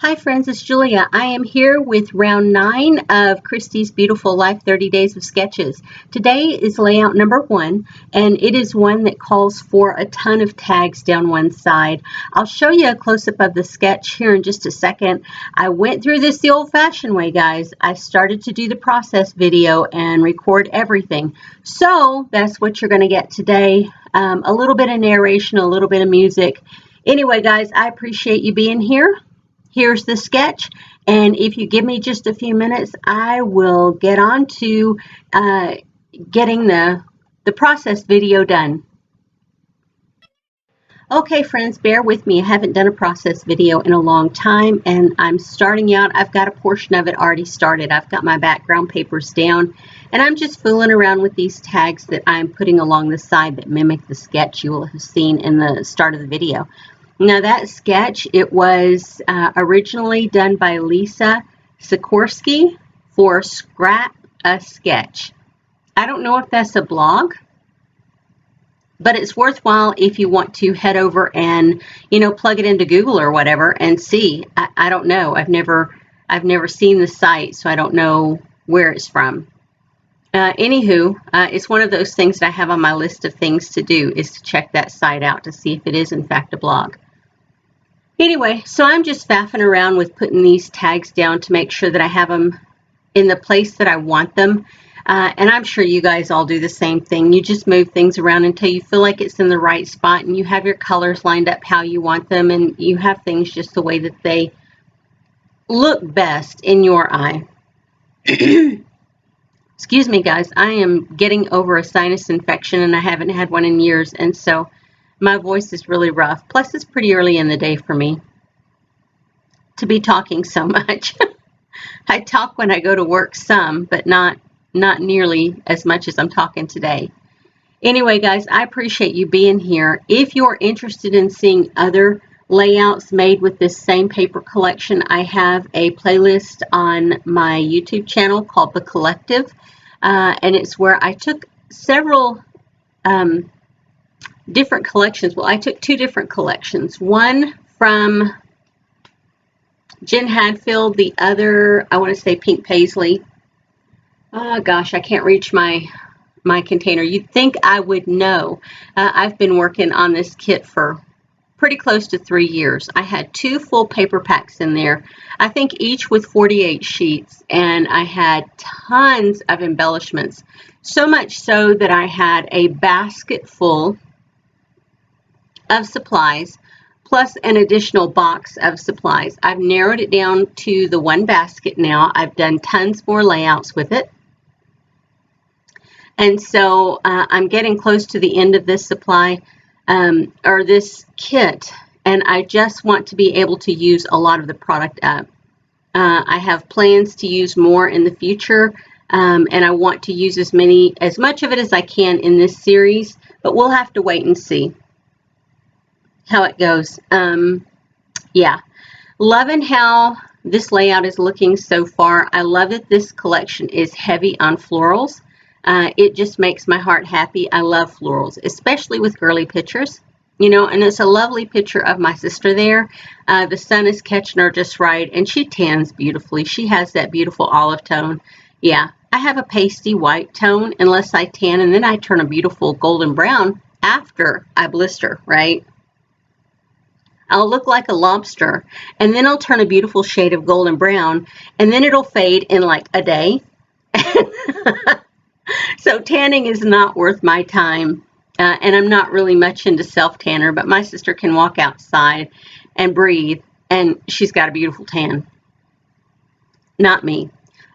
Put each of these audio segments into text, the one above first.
Hi friends, it's Julia. I am here with round 9 of Christy's Beautiful Life 30 Days of Sketches. Today is layout number 1, and it is one that calls for a ton of tags down one side. I'll show you a close-up of the sketch here in just a second. I went through this the old-fashioned way, guys. I started to do the process video and record everything. So that's what you're going to get today. A little bit of narration, a little bit of music. Anyway, guys, I appreciate you being here. Here's the sketch, and if you give me just a few minutes, I will get on to getting the process video done. Okay, friends, bear with me. I haven't done a process video in a long time, and I'm starting out. I've got a portion of it already started. I've got my background papers down, and I'm just fooling around with these tags that I'm putting along the side that mimic the sketch you will have seen in the start of the video. Now that sketch, it was originally done by Lisa Sikorsky for Scrap a Sketch. I don't know if that's a blog, but it's worthwhile if you want to head over and, plug it into Google or whatever and see. I don't know. I've never seen the site, so I don't know where it's from. Anywho, it's one of those things that I have on my list of things to do is to check that site out to see if it is in fact a blog. Anyway, so I'm just faffing around with putting these tags down to make sure that I have them in the place that I want them. And I'm sure you guys all do the same thing. You just move things around until you feel like it's in the right spot and you have your colors lined up how you want them and you have things just the way that they look best in your eye. Excuse me, guys. I am getting over a sinus infection and I haven't had one in years, and so my voice is really rough. Plus, it's pretty early in the day for me to be talking so much. I talk when I go to work some, but not nearly as much as I'm talking today. Anyway, guys, I appreciate you being here. If you're interested in seeing other layouts made with this same paper collection, I have a playlist on my YouTube channel called The Collective, and it's where I took several different collections. Well, I took 2 different collections. One from Jen Hadfield, the other, I want to say Pink Paisley. Oh gosh, I can't reach my container. You'd think I would know. I've been working on this kit for pretty close to 3 years. I had 2 full paper packs in there, I think each with 48 sheets, and I had tons of embellishments. So much so that I had a basket full of supplies plus an additional box of supplies. I've narrowed it down to the 1 basket now. I've done tons more layouts with it. And so I'm getting close to the end of this supply or this kit, and I just want to be able to use a lot of the product up. I have plans to use more in the future, and I want to use as much of it as I can in this series, but we'll have to wait and see how it goes. Yeah, loving how this layout is looking so far. I love that this collection is heavy on florals. It just makes my heart happy. I love florals, especially with girly pictures, and it's a lovely picture of my sister there. The sun is catching her just right, and she tans beautifully. She has that beautiful olive tone. Yeah, I have a pasty white tone unless I tan, and then I turn a beautiful golden brown after I blister, right? I'll look like a lobster, and then I'll turn a beautiful shade of golden brown, and then it'll fade in like a day. So tanning is not worth my time, and I'm not really much into self-tanner, but my sister can walk outside and breathe, and she's got a beautiful tan. Not me.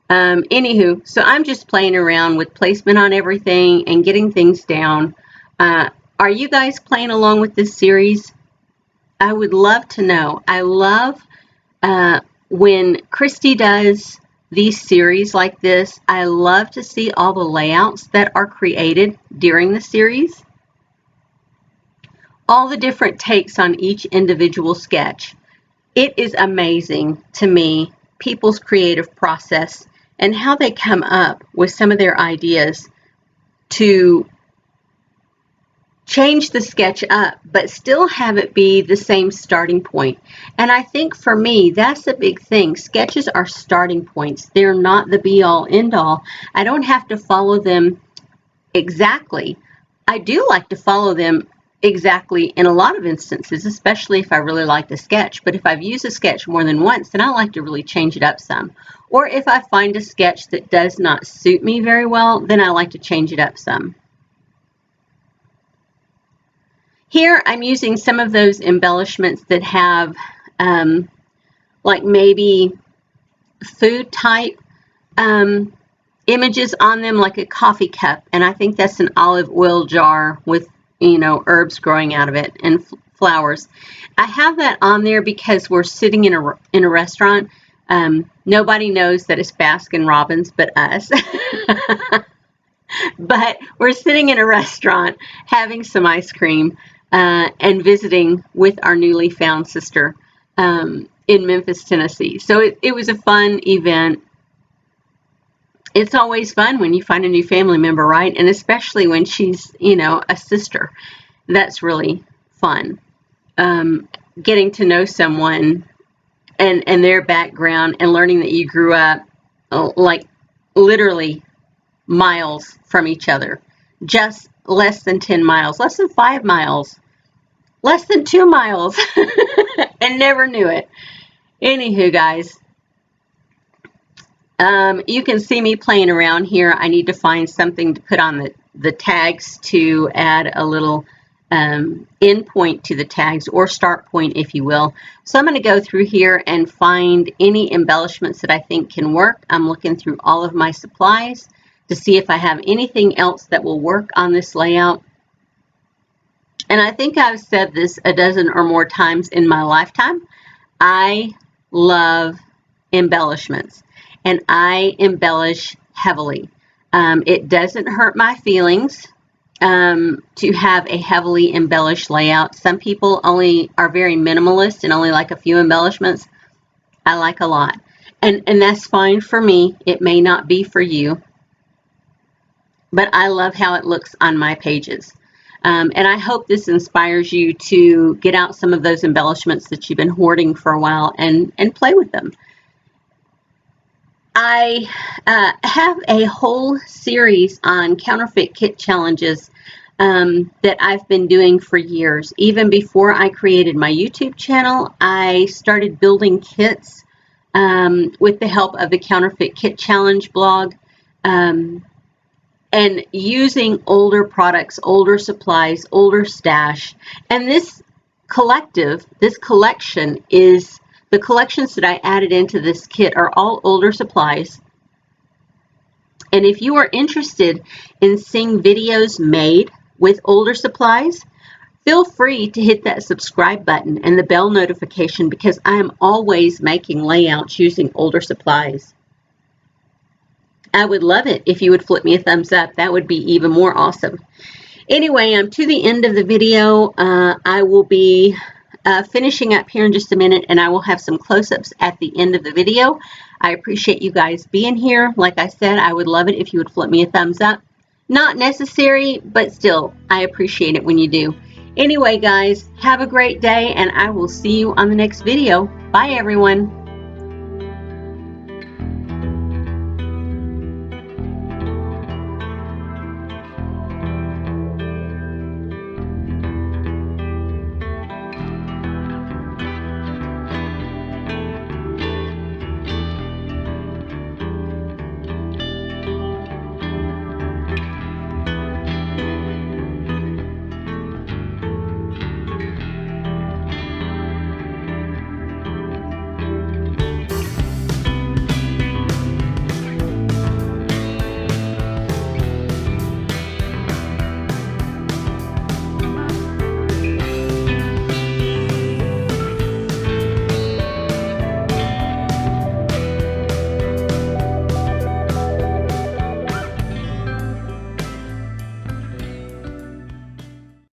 Anywho, so I'm just playing around with placement on everything and getting things down. Are you guys playing along with this series? I would love to know. I love when Christy does these series like this. I love to see all the layouts that are created during the series. All the different takes on each individual sketch. It is amazing to me, people's creative process and how they come up with some of their ideas to change the sketch up, but still have it be the same starting point. And I think for me, that's the big thing. Sketches are starting points. They're not the be-all, end-all. I don't have to follow them exactly. I do like to follow them exactly in a lot of instances, especially if I really like the sketch. But if I've used a sketch more than once, then I like to really change it up some. Or if I find a sketch that does not suit me very well, then I like to change it up some. Here I'm using some of those embellishments that have like maybe food type images on them, like a coffee cup, and I think that's an olive oil jar with, you know, herbs growing out of it and flowers. I have that on there because we're sitting in a restaurant. Nobody knows that it's Baskin Robbins but us. But we're sitting in a restaurant having some ice cream and visiting with our newly found sister in Memphis, Tennessee. So it was a fun event. It's always fun when you find a new family member, right? And especially when she's, you know, a sister. That's really fun. Getting to know someone and their background and learning that you grew up like literally miles from each other. Just less than 10 miles, less than 5 miles, less than 2 miles, and never knew it. Anywho, guys, you can see me playing around here. I need to find something to put on the tags to add a little end point to the tags, or start point, if you will. So I'm going to go through here and find any embellishments that I think can work. I'm looking through all of my supplies to see if I have anything else that will work on this layout. And I think I've said this a dozen or more times in my lifetime. I love embellishments, and I embellish heavily. It doesn't hurt my feelings to have a heavily embellished layout. Some people only are very minimalist and only like a few embellishments. I like a lot. And that's fine for me. It may not be for you. But I love how it looks on my pages. And I hope this inspires you to get out some of those embellishments that you've been hoarding for a while and play with them. I have a whole series on counterfeit kit challenges that I've been doing for years. Even before I created my YouTube channel, I started building kits with the help of the Counterfeit Kit Challenge blog. And using older products, older supplies, older stash. And this collection is, the collections that I added into this kit are all older supplies. And if you are interested in seeing videos made with older supplies, feel free to hit that subscribe button and the bell notification, because I am always making layouts using older supplies. I would love it if you would flip me a thumbs up. That would be even more awesome. Anyway, I'm to the end of the video. I will be finishing up here in just a minute, and I will have some close-ups at the end of the video. I appreciate you guys being here. Like I said, I would love it if you would flip me a thumbs up. Not necessary, but still, I appreciate it when you do. Anyway, guys, have a great day, and I will see you on the next video. Bye, everyone.